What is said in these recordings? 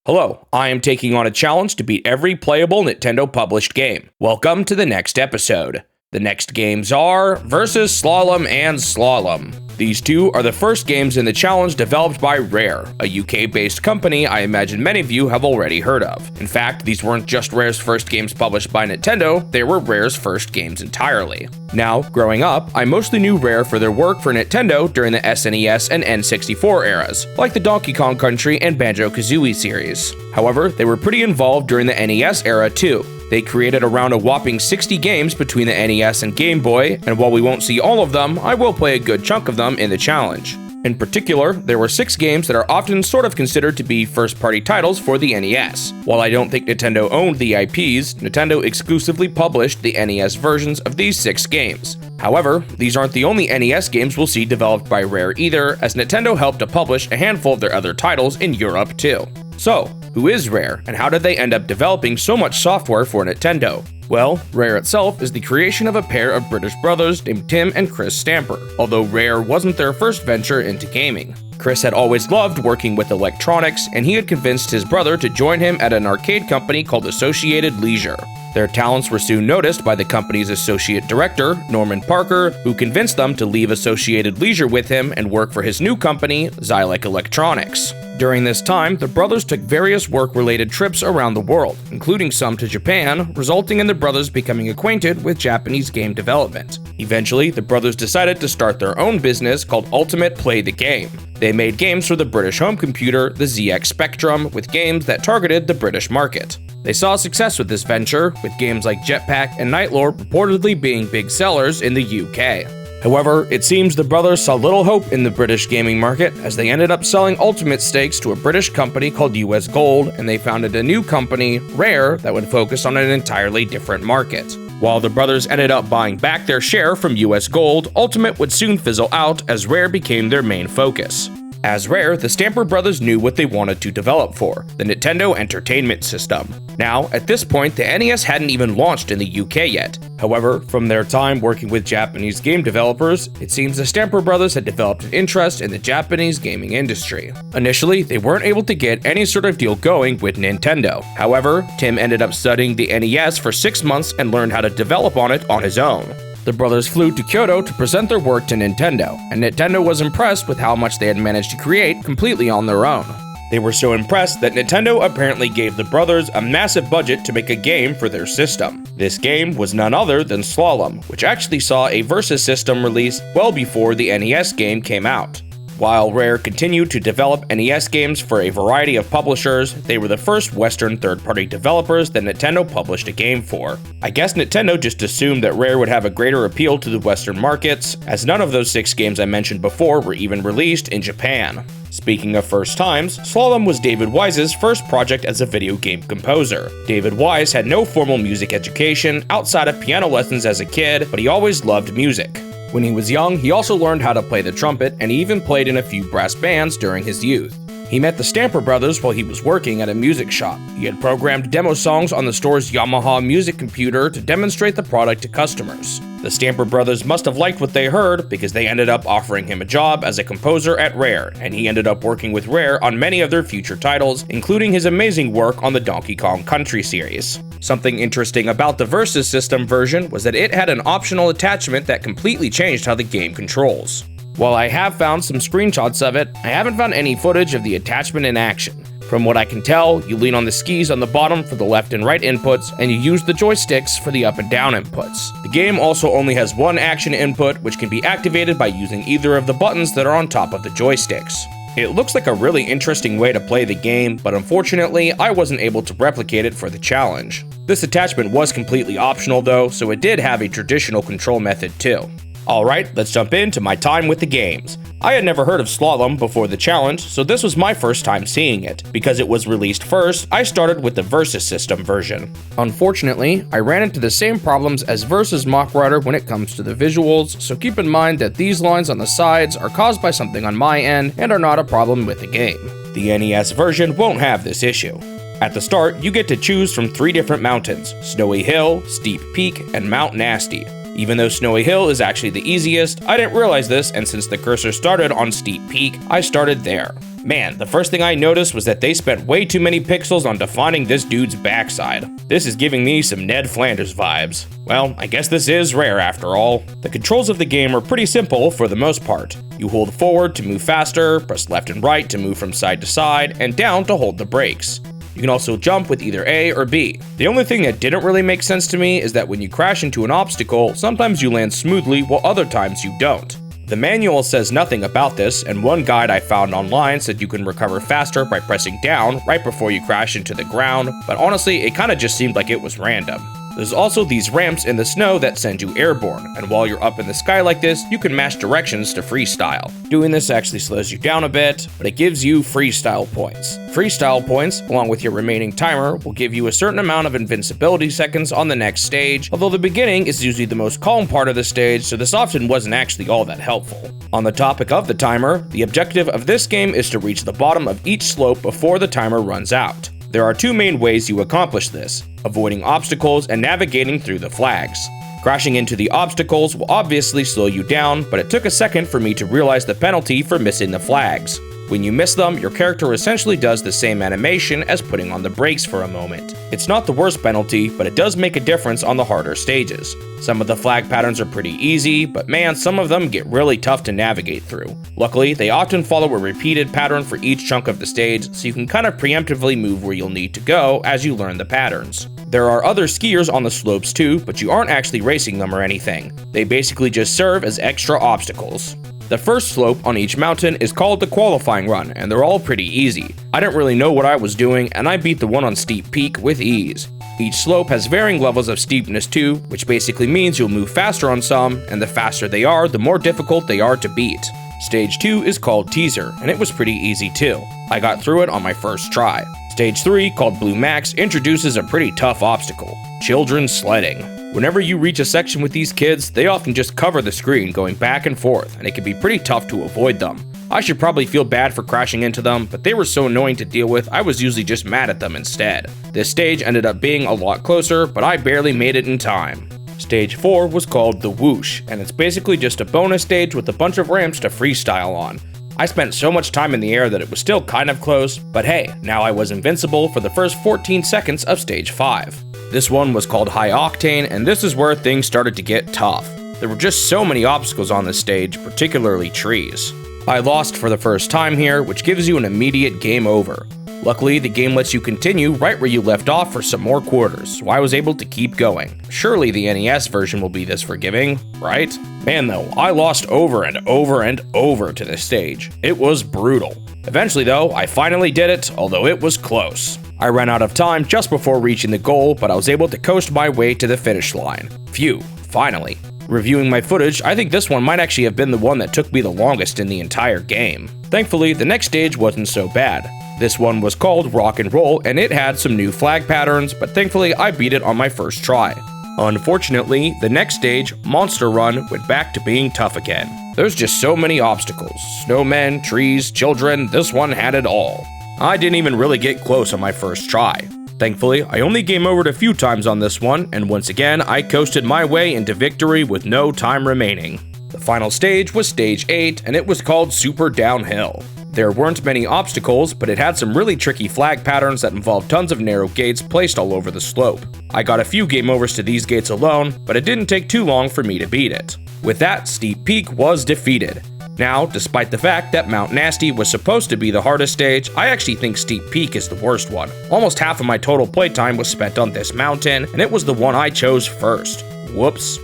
Hello, I am taking on a challenge to beat every playable Nintendo published game. Welcome to the next episode. The next games are versus Slalom and Slalom. These two are the first games in the challenge developed by Rare, a UK-based company I imagine many of you have already heard of. In fact, these weren't just Rare's first games published by Nintendo, they were Rare's first games entirely. Now, growing up, I mostly knew Rare for their work for Nintendo during the SNES and N64 eras, like the Donkey Kong Country and Banjo-Kazooie series. However, they were pretty involved during the NES era too. They created around a whopping 60 games between the NES and Game Boy, and while we won't see all of them, I will play a good chunk of them in the challenge. In particular, there were 6 games that are often sort of considered to be first-party titles for the NES. While I don't think Nintendo owned the IPs, Nintendo exclusively published the NES versions of these 6 games. However, these aren't the only NES games we'll see developed by Rare either, as Nintendo helped to publish a handful of their other titles in Europe too. So, who is Rare, and how did they end up developing so much software for Nintendo? Well, Rare itself is the creation of a pair of British brothers named Tim and Chris Stamper, although Rare wasn't their first venture into gaming. Chris had always loved working with electronics, and he had convinced his brother to join him at an arcade company called Associated Leisure. Their talents were soon noticed by the company's associate director, Norman Parker, who convinced them to leave Associated Leisure with him and work for his new company, Xylec Electronics. During this time, the brothers took various work-related trips around the world, including some to Japan, resulting in the brothers becoming acquainted with Japanese game development. Eventually, the brothers decided to start their own business called Ultimate Play the Game. They made games for the British home computer, the ZX Spectrum, with games that targeted the British market. They saw success with this venture, with games like Jetpack and Nightlord reportedly being big sellers in the UK. However, it seems the brothers saw little hope in the British gaming market, as they ended up selling Ultimate stakes to a British company called US Gold, and they founded a new company, Rare, that would focus on an entirely different market. While the brothers ended up buying back their share from US Gold, Ultimate would soon fizzle out as Rare became their main focus. As Rare, the Stamper brothers knew what they wanted to develop for, the Nintendo Entertainment System. Now, at this point, the NES hadn't even launched in the UK yet. However, from their time working with Japanese game developers, it seems the Stamper brothers had developed an interest in the Japanese gaming industry. Initially, they weren't able to get any sort of deal going with Nintendo. However, Tim ended up studying the NES for 6 months and learned how to develop on it on his own. The brothers flew to Kyoto to present their work to Nintendo, and Nintendo was impressed with how much they had managed to create completely on their own. They were so impressed that Nintendo apparently gave the brothers a massive budget to make a game for their system. This game was none other than Slalom, which actually saw a Versus system release well before the NES game came out. While Rare continued to develop NES games for a variety of publishers, they were the first Western third-party developers that Nintendo published a game for. I guess Nintendo just assumed that Rare would have a greater appeal to the Western markets, as none of those 6 games I mentioned before were even released in Japan. Speaking of first times, Slalom was David Wise's first project as a video game composer. David Wise had no formal music education outside of piano lessons as a kid, but he always loved music. When he was young, he also learned how to play the trumpet, and he even played in a few brass bands during his youth. He met the Stamper brothers while he was working at a music shop. He had programmed demo songs on the store's Yamaha music computer to demonstrate the product to customers. The Stamper brothers must have liked what they heard, because they ended up offering him a job as a composer at Rare, and he ended up working with Rare on many of their future titles, including his amazing work on the Donkey Kong Country series. Something interesting about the Versus system version was that it had an optional attachment that completely changed how the game controls. While I have found some screenshots of it, I haven't found any footage of the attachment in action. From what I can tell, you lean on the skis on the bottom for the left and right inputs, and you use the joysticks for the up and down inputs. The game also only has one action input, which can be activated by using either of the buttons that are on top of the joysticks. It looks like a really interesting way to play the game, but unfortunately, I wasn't able to replicate it for the challenge. This attachment was completely optional though, so it did have a traditional control method too. Alright, let's jump into my time with the games. I had never heard of Slalom before the challenge, so this was my first time seeing it. Because it was released first, I started with the Versus system version. Unfortunately, I ran into the same problems as Versus Mock Rider when it comes to the visuals, so keep in mind that these lines on the sides are caused by something on my end and are not a problem with the game. The NES version won't have this issue. At the start, you get to choose from 3 different mountains: Snowy Hill, Steep Peak, and Mount Nasty. Even though Snowy Hill is actually the easiest, I didn't realize this, and since the cursor started on Steep Peak, I started there. Man, the first thing I noticed was that they spent way too many pixels on defining this dude's backside. This is giving me some Ned Flanders vibes. Well, I guess this is rare after all. The controls of the game are pretty simple for the most part. You hold forward to move faster, press left and right to move from side to side, and down to hold the brakes. You can also jump with either A or B. The only thing that didn't really make sense to me is that when you crash into an obstacle, sometimes you land smoothly while other times you don't. The manual says nothing about this, and one guide I found online said you can recover faster by pressing down right before you crash into the ground, but honestly, it kinda just seemed like it was random. There's also these ramps in the snow that send you airborne, and while you're up in the sky like this, you can mash directions to freestyle. Doing this actually slows you down a bit, but it gives you freestyle points. Freestyle points, along with your remaining timer, will give you a certain amount of invincibility seconds on the next stage, although the beginning is usually the most calm part of the stage, so this often wasn't actually all that helpful. On the topic of the timer, the objective of this game is to reach the bottom of each slope before the timer runs out. There are two main ways you accomplish this: avoiding obstacles and navigating through the flags. Crashing into the obstacles will obviously slow you down, but it took a second for me to realize the penalty for missing the flags. When you miss them, your character essentially does the same animation as putting on the brakes for a moment. It's not the worst penalty, but it does make a difference on the harder stages. Some of the flag patterns are pretty easy, but man, some of them get really tough to navigate through. Luckily, they often follow a repeated pattern for each chunk of the stage, so you can kind of preemptively move where you'll need to go as you learn the patterns. There are other skiers on the slopes too, but you aren't actually racing them or anything. They basically just serve as extra obstacles. The first slope on each mountain is called the qualifying run, and they're all pretty easy. I didn't really know what I was doing, and I beat the one on Steep Peak with ease. Each slope has varying levels of steepness too, which basically means you'll move faster on some, and the faster they are, the more difficult they are to beat. Stage 2 is called Teaser, and it was pretty easy too. I got through it on my first try. Stage 3, called Blue Max, introduces a pretty tough obstacle: children sledding. Whenever you reach a section with these kids, they often just cover the screen going back and forth, and it can be pretty tough to avoid them. I should probably feel bad for crashing into them, but they were so annoying to deal with, I was usually just mad at them instead. This stage ended up being a lot closer, but I barely made it in time. Stage 4 was called the Whoosh, and it's basically just a bonus stage with a bunch of ramps to freestyle on. I spent so much time in the air that it was still kind of close, but hey, now I was invincible for the first 14 seconds of Stage 5. This one was called High Octane, and this is where things started to get tough. There were just so many obstacles on this stage, particularly trees. I lost for the first time here, which gives you an immediate game over. Luckily, the game lets you continue right where you left off for some more quarters, so I was able to keep going. Surely the NES version will be this forgiving, right? Man though, I lost over and over and over to this stage. It was brutal. Eventually though, I finally did it, although it was close. I ran out of time just before reaching the goal, but I was able to coast my way to the finish line. Phew, finally. Reviewing my footage, I think this one might actually have been the one that took me the longest in the entire game. Thankfully, the next stage wasn't so bad. This one was called Rock and Roll, and it had some new flag patterns, but thankfully I beat it on my first try. Unfortunately, the next stage, Monster Run, went back to being tough again. There's just so many obstacles. Snowmen, trees, children, this one had it all. I didn't even really get close on my first try. Thankfully, I only game overed a few times on this one, and once again, I coasted my way into victory with no time remaining. The final stage was Stage 8, and it was called Super Downhill. There weren't many obstacles, but it had some really tricky flag patterns that involved tons of narrow gates placed all over the slope. I got a few game overs to these gates alone, but it didn't take too long for me to beat it. With that, Steep Peak was defeated. Now, despite the fact that Mount Nasty was supposed to be the hardest stage, I actually think Steep Peak is the worst one. Almost half of my total playtime was spent on this mountain, and it was the one I chose first. Whoops.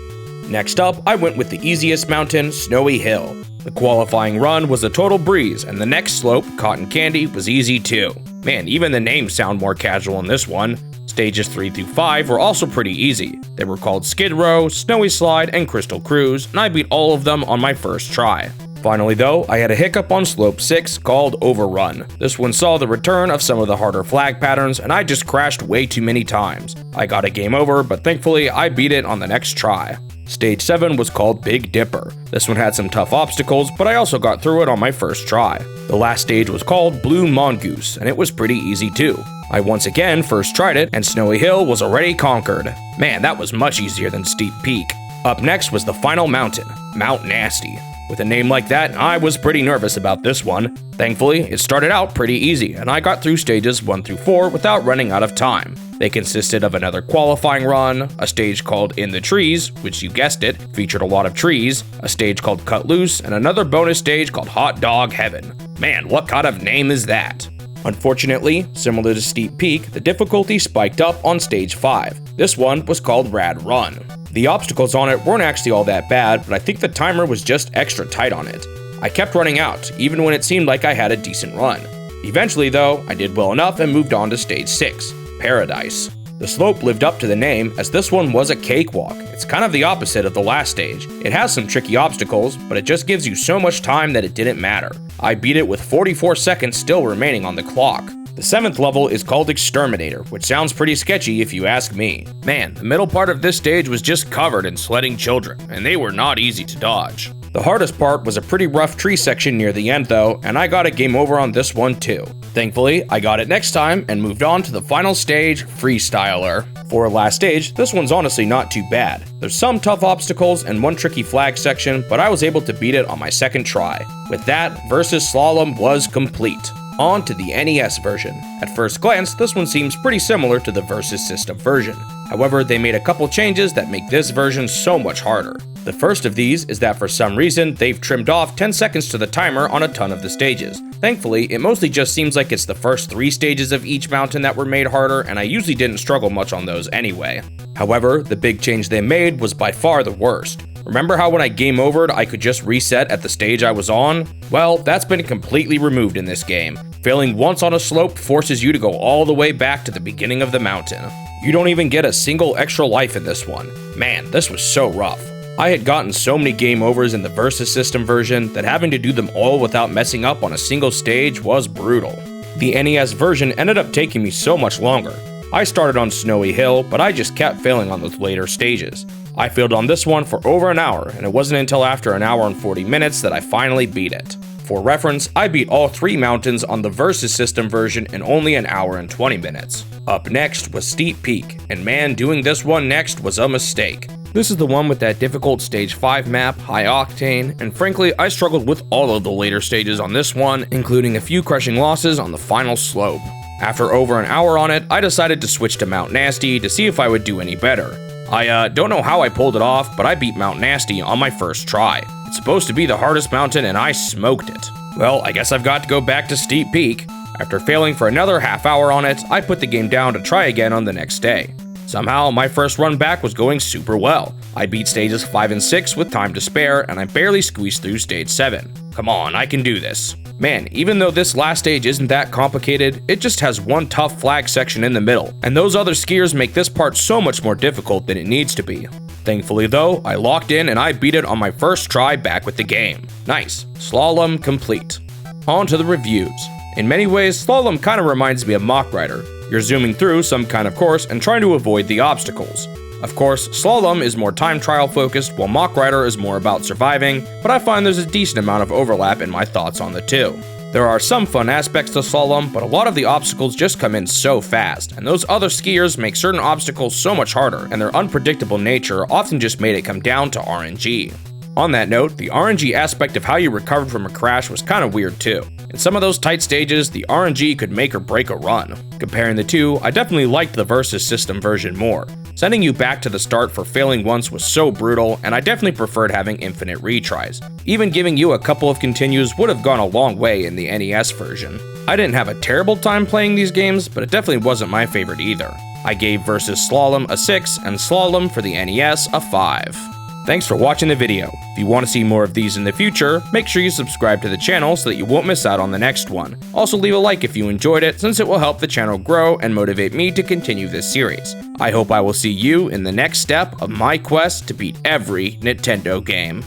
Next up, I went with the easiest mountain, Snowy Hill. The qualifying run was a total breeze, and the next slope, Cotton Candy, was easy too. Man, even the names sound more casual in this one. Stages 3 through 5 were also pretty easy. They were called Skid Row, Snowy Slide, and Crystal Cruise, and I beat all of them on my first try. Finally though, I had a hiccup on Slope 6 called Overrun. This one saw the return of some of the harder flag patterns, and I just crashed way too many times. I got a game over, but thankfully I beat it on the next try. Stage 7 was called Big Dipper. This one had some tough obstacles, but I also got through it on my first try. The last stage was called Blue Mongoose, and it was pretty easy too. I once again first tried it, and Snowy Hill was already conquered. Man, that was much easier than Steep Peak. Up next was the final mountain, Mount Nasty. With a name like that, I was pretty nervous about this one. Thankfully, it started out pretty easy, and I got through stages 1 through 4 without running out of time. They consisted of another qualifying run, a stage called In the Trees, which you guessed it, featured a lot of trees, a stage called Cut Loose, and another bonus stage called Hot Dog Heaven. Man, what kind of name is that? Unfortunately, similar to Steep Peak, the difficulty spiked up on stage 5. This one was called Rad Run. The obstacles on it weren't actually all that bad, but I think the timer was just extra tight on it. I kept running out, even when it seemed like I had a decent run. Eventually though, I did well enough and moved on to stage 6, Paradise. The slope lived up to the name, as this one was a cakewalk. It's kind of the opposite of the last stage. It has some tricky obstacles, but it just gives you so much time that it didn't matter. I beat it with 44 seconds still remaining on the clock. The 7th level is called Exterminator, which sounds pretty sketchy if you ask me. Man, the middle part of this stage was just covered in sledding children, and they were not easy to dodge. The hardest part was a pretty rough tree section near the end though, and I got a game over on this one too. Thankfully, I got it next time and moved on to the final stage, Freestyler. For a last stage, this one's honestly not too bad. There's some tough obstacles and one tricky flag section, but I was able to beat it on my second try. With that, Versus Slalom was complete. On to the NES version. At first glance, this one seems pretty similar to the Versus System version. However, they made a couple changes that make this version so much harder. The first of these is that for some reason, they've trimmed off 10 seconds to the timer on a ton of the stages. Thankfully, it mostly just seems like it's the first 3 stages of each mountain that were made harder, and I usually didn't struggle much on those anyway. However, the big change they made was by far the worst. Remember how when I game overed, I could just reset at the stage I was on? Well, that's been completely removed in this game. Failing once on a slope forces you to go all the way back to the beginning of the mountain. You don't even get a single extra life in this one. Man, this was so rough. I had gotten so many game overs in the Versus System version that having to do them all without messing up on a single stage was brutal. The NES version ended up taking me so much longer. I started on Snowy Hill, but I just kept failing on those later stages. I failed on this one for over an hour, and it wasn't until after an hour and 40 minutes that I finally beat it. For reference, I beat all 3 mountains on the Versus System version in only an hour and 20 minutes. Up next was Steep Peak, and man, doing this one next was a mistake. This is the one with that difficult stage 5 map, high octane, and frankly, I struggled with all of the later stages on this one, including a few crushing losses on the final slope. After over an hour on it, I decided to switch to Mount Nasty to see if I would do any better. I don't know how I pulled it off, but I beat Mount Nasty on my first try. It's supposed to be the hardest mountain and I smoked it. Well, I guess I've got to go back to Steep Peak. After failing for another half hour on it, I put the game down to try again on the next day. Somehow, my first run back was going super well. I beat stages 5 and 6 with time to spare, and I barely squeezed through stage 7. Come on, I can do this. Man, even though this last stage isn't that complicated, it just has one tough flag section in the middle, and those other skiers make this part so much more difficult than it needs to be. Thankfully though, I locked in and I beat it on my first try back with the game. Nice. Slalom complete. On to the reviews. In many ways, Slalom kinda reminds me of Mach Rider. You're zooming through some kind of course and trying to avoid the obstacles. Of course, Slalom is more time trial focused, while Mach Rider is more about surviving, but I find there's a decent amount of overlap in my thoughts on the two. There are some fun aspects to Slalom, but a lot of the obstacles just come in so fast, and those other skiers make certain obstacles so much harder, and their unpredictable nature often just made it come down to RNG. On that note, the RNG aspect of how you recovered from a crash was kinda weird too. In some of those tight stages, the RNG could make or break a run. Comparing the two, I definitely liked the Versus System version more. Sending you back to the start for failing once was so brutal, and I definitely preferred having infinite retries. Even giving you a couple of continues would have gone a long way in the NES version. I didn't have a terrible time playing these games, but it definitely wasn't my favorite either. I gave Versus Slalom a 6 and Slalom for the NES a 5. Thanks for watching the video. If you want to see more of these in the future, make sure you subscribe to the channel so that you won't miss out on the next one. Also leave a like if you enjoyed it, since it will help the channel grow and motivate me to continue this series. I hope I will see you in the next step of my quest to beat every Nintendo game.